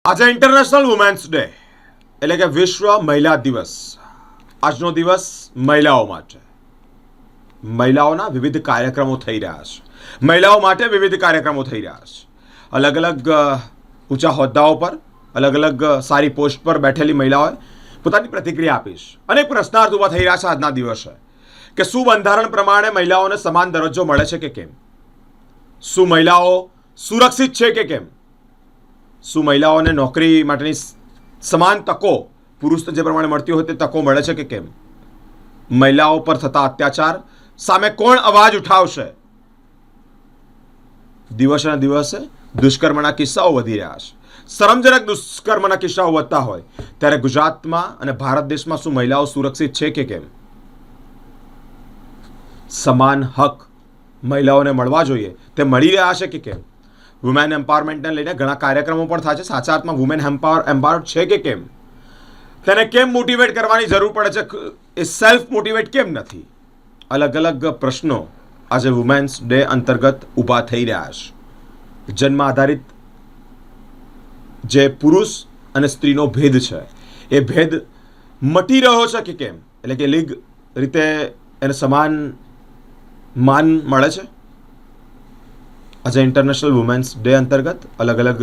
આજે international women's day એટલે કે વિશ્વ મહિલા દિવસ. આજનો દિવસ મહિલાઓ માટે, મહિલાઓના વિવિધ કાર્યક્રમો થઈ રહ્યા છે. મહિલાઓ માટે વિવિધ કાર્યક્રમો થઈ રહ્યા છે. અલગ અલગ ઊંચા હોદ્દાઓ પર, અલગ અલગ સારી પોસ્ટ પર બેઠેલી મહિલાઓએ પોતાની પ્રતિક્રિયા આપી છે. અનેક પ્રશ્નાર્થ ઊભા થઈ રહ્યા છે આજના દિવસે કે શું બંધારણ પ્રમાણે મહિલાઓને સમાન દરજ્જો મળે છે કે કેમ? શું મહિલાઓ સુરક્ષિત છે કે કેમ? શું મહિલાઓને નોકરી માટેની સમાન તકો પુરુષને જે પ્રમાણે મળતી હોય તે તકો મળે છે કે કેમ? મહિલાઓ પર થતા અત્યાચાર સામે કોણ અવાજ ઉઠાવશે? દિવસે ને દિવસે દુષ્કર્મના કિસ્સાઓ વધી રહ્યા છે. શરમજનક દુષ્કર્મના કિસ્સાઓ વધતા હોય ત્યારે ગુજરાતમાં અને ભારત દેશમાં શું મહિલાઓ સુરક્ષિત છે કે કેમ? સમાન હક મહિલાઓને મળવા જોઈએ તે મળી રહ્યા છે કે કેમ? વુમેન એમ્પાવરમેન્ટને લઈને ઘણા કાર્યક્રમો પણ થાય છે. સાચા અર્થમાં વુમેન એમ્પાવર્ડ છે કે કેમ? તેને કેમ મોટિવેટ કરવાની જરૂર પડે છે? એ સેલ્ફ મોટિવેટ કેમ નથી? અલગ અલગ પ્રશ્નો આજે વુમેન્સ ડે અંતર્ગત ઊભા થઈ રહ્યા છે. જન્મ આધારિત જે પુરુષ અને સ્ત્રીનો ભેદ છે એ ભેદ મટી રહ્યો છે કે કેમ? એટલે કે લીગ રીતે એને સમાન માન મળે છે. આજે ઇન્ટરનેશનલ વુમેન્સ ડે અંતર્ગત અલગ અલગ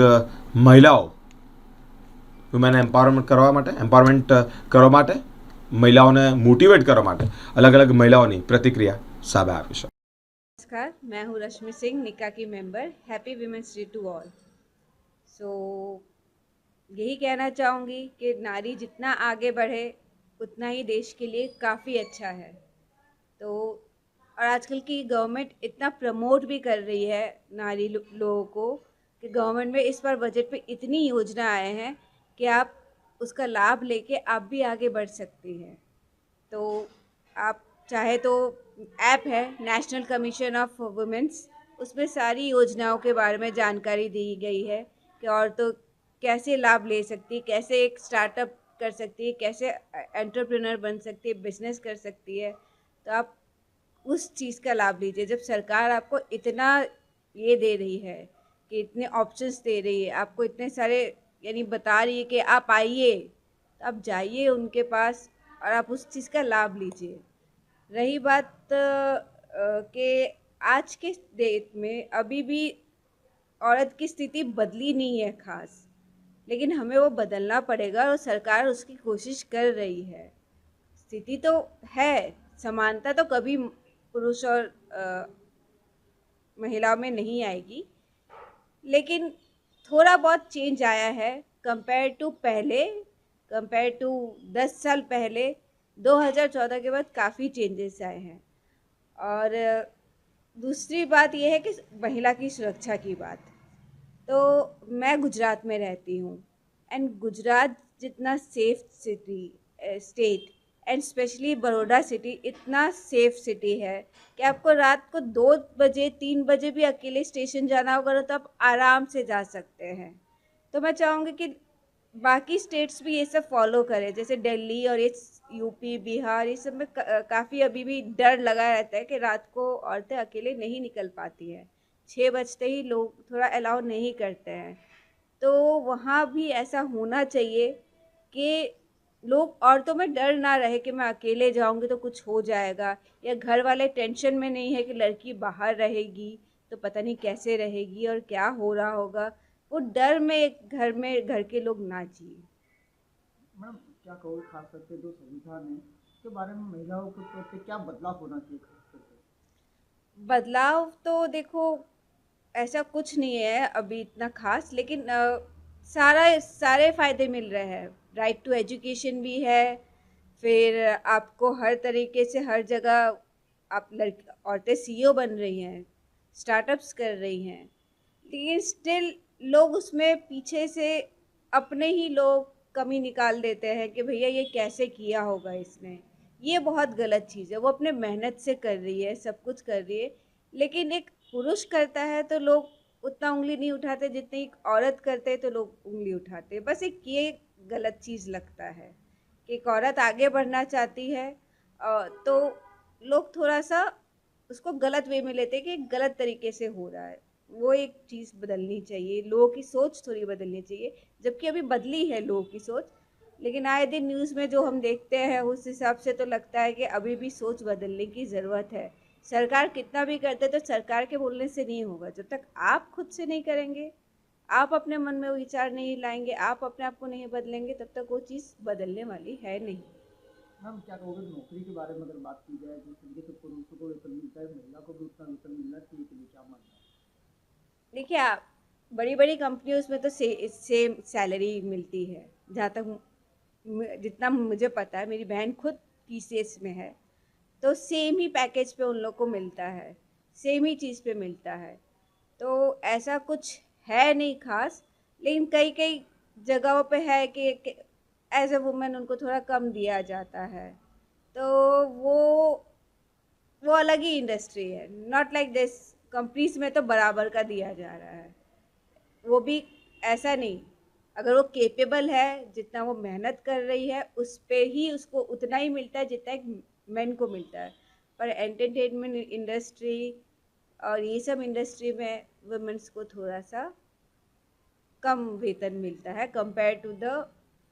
મહિલાઓ વુમેન એમ્પાવરમેન્ટ કરવા માટે મહિલાઓને મોટિવેટ કરવા માટે અલગ અલગ મહિલાઓની પ્રતિક્રિયા સામે આવી છે. नमस्कार, मैं हूँ रश्मि सिंह, निका की member. Happy women's day to all. So यही कहना चाहूँगी कि नारी जितना आगे बढ़े उतना ही देश के लिए काफ़ी अच्छा है. तो और आजकल की गवर्नमेंट इतना प्रमोट भी कर रही है नारी लोगों को कि गवर्नमेंट में इस बार बजट पे इतनी योजना आए हैं कि आप उसका लाभ लेके आप भी आगे बढ़ सकती हैं. तो आप चाहे तो ऐप है नेशनल कमीशन ऑफ वुमेन्स, उसमें सारी योजनाओं के बारे में जानकारी दी गई है कि औरतों कैसे लाभ ले सकती है, कैसे एक स्टार्टअप कर सकती है, कैसे एंटरप्रेन्योर बन सकती है, बिजनेस कर सकती है. तो आप उस चीज़ का लाभ लीजिए. जब सरकार आपको इतना ये दे रही है कि इतने ऑप्शंस दे रही है, आपको इतने सारे यानी बता रही है कि आप आइए, तो आप जाइए उनके पास और आप उस चीज़ का लाभ लीजिए. रही बात कि आज के डेट में अभी भी औरत की स्थिति बदली नहीं है ख़ास, लेकिन हमें वो बदलना पड़ेगा और सरकार उसकी कोशिश कर रही है. स्थिति तो है, समानता तो कभी पुरुष और महिलाओं में नहीं आएगी, लेकिन थोड़ा बहुत चेंज आया है कंपेयर टू 10 साल पहले. 2014 के बाद काफ़ी चेंजेस आए हैं. और दूसरी बात यह है कि महिला की सुरक्षा की बात. तो मैं गुजरात में रहती हूँ एंड गुजरात जितना safe city state and specially Baroda city इतना सेफ सिटी है कि आपको रात को 2 बजे 3 बजे भी अकेले स्टेशन जाना होगा तो आप आराम से जा सकते हैं. तो मैं चाहूँगी कि बाकी स्टेट्स भी ये सब फॉलो करें. जैसे दिल्ली और ये यूपी बिहार ये सब में काफ़ी अभी भी डर लगा रहता है कि रात को औरतें अकेले नहीं निकल पाती हैं. 6 बजते ही लोग थोड़ा अलाउ नहीं करते हैं. तो वहाँ भी ऐसा होना चाहिए कि लोग औरतों में डर ना रहे कि मैं अकेले जाऊँगी तो कुछ हो जाएगा, या घर वाले टेंशन में नहीं है कि लड़की बाहर रहेगी तो पता नहीं कैसे रहेगी और क्या हो रहा होगा. वो डर में घर के लोग ना जिए. मैडम क्या कहोगे खास करके जो संविधान है उसके बारे में महिलाओं के प्रति क्या बदलाव होना चाहिए खास करके? बदलाव तो देखो ऐसा कुछ नहीं है अभी इतना खास, लेकिन सारे फ़ायदे मिल रहे हैं. राइट टू एजुकेशन भी है, फिर आपको हर तरीके से हर जगह आप औरतें सीईओ बन रही हैं, स्टार्टअप्स कर रही हैं, लेकिन स्टिल लोग उसमें पीछे से अपने ही लोग कमी निकाल देते हैं कि भैया ये कैसे किया होगा इसने. ये बहुत गलत चीज़ है. वो अपने मेहनत से कर रही है, सब कुछ कर रही है, लेकिन एक पुरुष करता है तो लोग उतना उंगली नहीं उठाते जितनी एक औरत करते तो लोग उंगली उठाते. बस एक ये गलत चीज़ लगता है कि एक औरत आगे बढ़ना चाहती है तो लोग थोड़ा सा उसको गलत वे में लेते हैं कि गलत तरीके से हो रहा है. वो एक चीज़ बदलनी चाहिए, लोगों की सोच थोड़ी बदलनी चाहिए, जबकि अभी बदली है लोगों की सोच। लेकिन आए दिन न्यूज़ में जो हम देखते हैं उस हिसाब से तो लगता है कि अभी भी सोच बदलने की ज़रूरत है। सरकार कितना भी करते तो सरकार के बोलने से नहीं होगा, जब तक आप खुद से नहीं करेंगे, आप अपने मन में वो विचार नहीं लाएंगे, आप अपने आप को नहीं बदलेंगे, तब तक वो चीज़ बदलने वाली है नहीं। मैम क्या कहोगे नौकरी के बारे में अगर बात की जाए, जिस तरीके से पुरुषों को वेतन मिलता है, महिला को भी उतना वेतन मिलना चाहिए कि नहीं, क्या मानना है? देखिए आप, बड़ी बड़ी कंपनी उसमें तो सेम सैलरी मिलती है, जहाँ तक जितना मुझे पता है, मेरी बहन खुद टीसीएस में है, तो सेम ही पैकेज पे उन लोग को मिलता है, सेम ही चीज़ पे मिलता है। तो ऐसा कुछ है नहीं खास, लेकिन कई कई जगहों पे है कि एज अ वुमेन उनको थोड़ा कम दिया जाता है। तो वो वो अलग ही इंडस्ट्री है, नॉट लाइक दिस। कंपनीज में तो बराबर का दिया जा रहा है, वो भी ऐसा नहीं। अगर वो केपेबल है, जितना वो मेहनत कर रही है, उस पे ही उसको उतना ही मिलता है जितना एक मेन को मिलता है। पर एंटरटेनमेंट इंडस्ट्री और ये सब इंडस्ट्री में वुमेन्स को थोड़ा सा कम वेतन मिलता है compare to the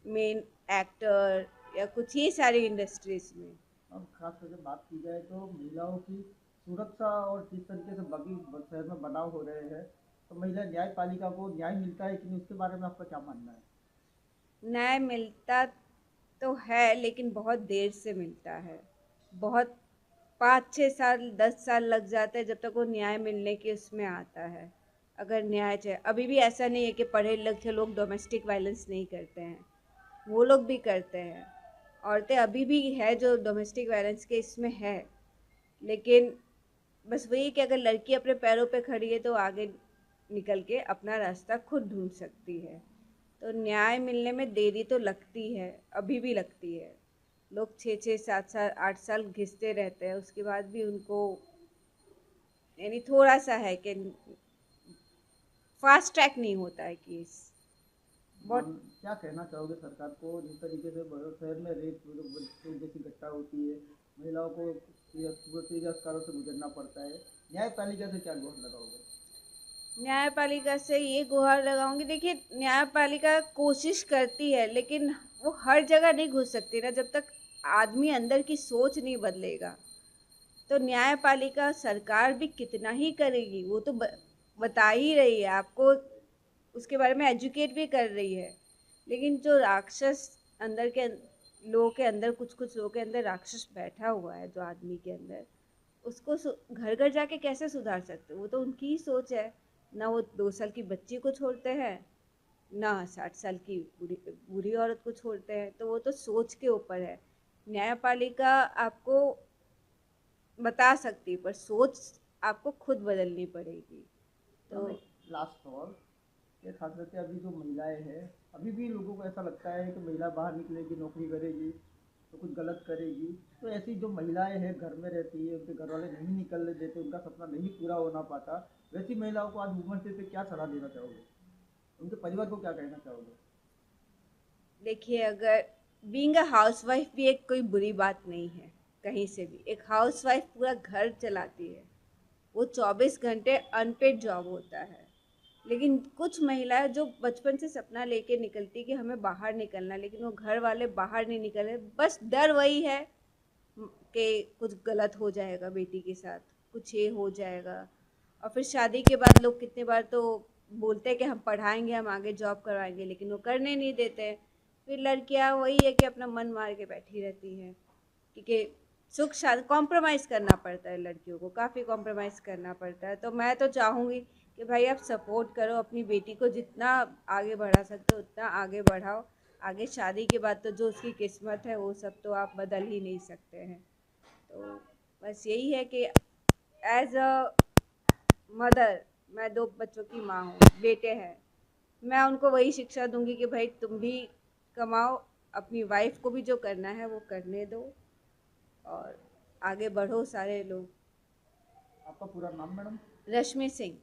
main actor या कुछ ये सारी इंडस्ट्रीज में। अब खास करके बात की जाए तो महिलाओं की सुरक्षा और जिस तरीके से बाकी शहर में बनाव हो रहे हैं, तो महिला न्यायपालिका को न्याय मिलता है कि नहीं, उसके बारे में आपका क्या मानना है? न्याय मिलता तो है, लेकिन बहुत देर से मिलता है। बहुत 5-6 साल 10 साल लग जाते हैं जब तक वो न्याय मिलने के उसमें आता है। अगर न्याय चाहिए, अभी भी ऐसा नहीं है कि पढ़े लिखे लोग डोमेस्टिक वायलेंस नहीं करते हैं, वो लोग भी करते हैं। औरतें अभी भी है जो डोमेस्टिक वायलेंस के इसमें है, लेकिन बस वही कि अगर लड़की अपने पैरों पे खड़ी है तो आगे निकल के अपना रास्ता खुद ढूंढ सकती है। तो न्याय मिलने में देरी तो लगती है, अभी भी लगती है। लोग 6-6 7 साल 8 साल घिसते रहते हैं, उसके बाद भी उनको, यानी थोड़ा सा है कि फास्ट ट्रैक नहीं होता है केस मान बहुत। क्या कहना चाहोगे सरकार को, जिस तरीके से बड़े शहर में रेप जैसी घटना होती है, महिलाओं को तिरस्कारों से गुजरना पड़ता है, न्यायपालिका से क्या गुहार लगाओगे? न्यायपालिका से ये गुहार लगाऊंगी, देखिए न्यायपालिका कोशिश करती है, लेकिन वो हर जगह नहीं घुस सकती ना, जब तक आदमी अंदर की सोच नहीं बदलेगा। तो न्यायपालिका सरकार भी कितना ही करेगी, वो तो बता ही रही है आपको, उसके बारे में एजुकेट भी कर रही है। लेकिन जो राक्षस अंदर के लोगों के अंदर, कुछ कुछ लोगों के अंदर राक्षस बैठा हुआ है जो आदमी के अंदर, उसको घर घर जाके कैसे सुधार सकते, वो तो उनकी ही सोच है। ना वो 2 साल की बच्ची को छोड़ते हैं, ना 60 साल की बूढ़ी बूढ़ी औरत को छोड़ते हैं, तो वो तो सोच के ऊपर है। न्यायपालिका आपको बता सकती है, पर सोच आपको खुद बदलनी पड़ेगी। तो मैम एक लास्ट सवाल, ये खास करके अभी जो महिलाएं हैं, अभी भी लोगों को ऐसा लगता है कि महिला बाहर निकलेगी नौकरी करेगी तो कुछ गलत करेगी। तो ऐसी जो महिलाएं हैं घर में रहती है, उनके घर वाले नहीं निकलने देते, उनका सपना नहीं पूरा होना पाता, वैसी महिलाओं को आज वुमेन्स डे पे क्या सलाह देना चाहोगे, उनके परिवार को क्या कहना चाहोगे? देखिए, अगर बीइंग अ हाउसवाइफ भी एक कोई बुरी बात नहीं है, कहीं से भी। एक हाउसवाइफ पूरा घर चलाती है, वो 24 घंटे अनपेड जॉब होता है। लेकिन कुछ महिलाएं जो बचपन से सपना लेके निकलती कि हमें बाहर निकलना, लेकिन वो घर वाले बाहर नहीं निकले, बस डर वही है कि कुछ गलत हो जाएगा बेटी के साथ, कुछ ये हो जाएगा। और फिर शादी के बाद लोग कितने बार तो बोलते हैं कि हम पढ़ाएंगे, हम आगे जॉब करवाएंगे, लेकिन वो करने नहीं देते। फिर लड़कियां वही है कि अपना मन मार के बैठी रहती हैं, क्योंकि सुख शांति कॉम्प्रोमाइज़ करना पड़ता है, लड़कियों को काफ़ी कॉम्प्रोमाइज़ करना पड़ता है। तो मैं तो चाहूँगी कि भाई आप सपोर्ट करो अपनी बेटी को, जितना आगे बढ़ा सकते हो उतना आगे बढ़ाओ। आगे शादी के बाद तो जो उसकी किस्मत है वो सब तो आप बदल ही नहीं सकते हैं। तो बस यही है कि एज अ मदर, मैं 2 बच्चों की माँ हूँ, बेटे हैं, मैं उनको वही शिक्षा दूंगी कि भाई तुम भी कमाओ, अपनी वाइफ को भी जो करना है वो करने दो, और आगे बढ़ो सारे लोग। आपका पूरा नाम मैडम? रश्मि सिंह।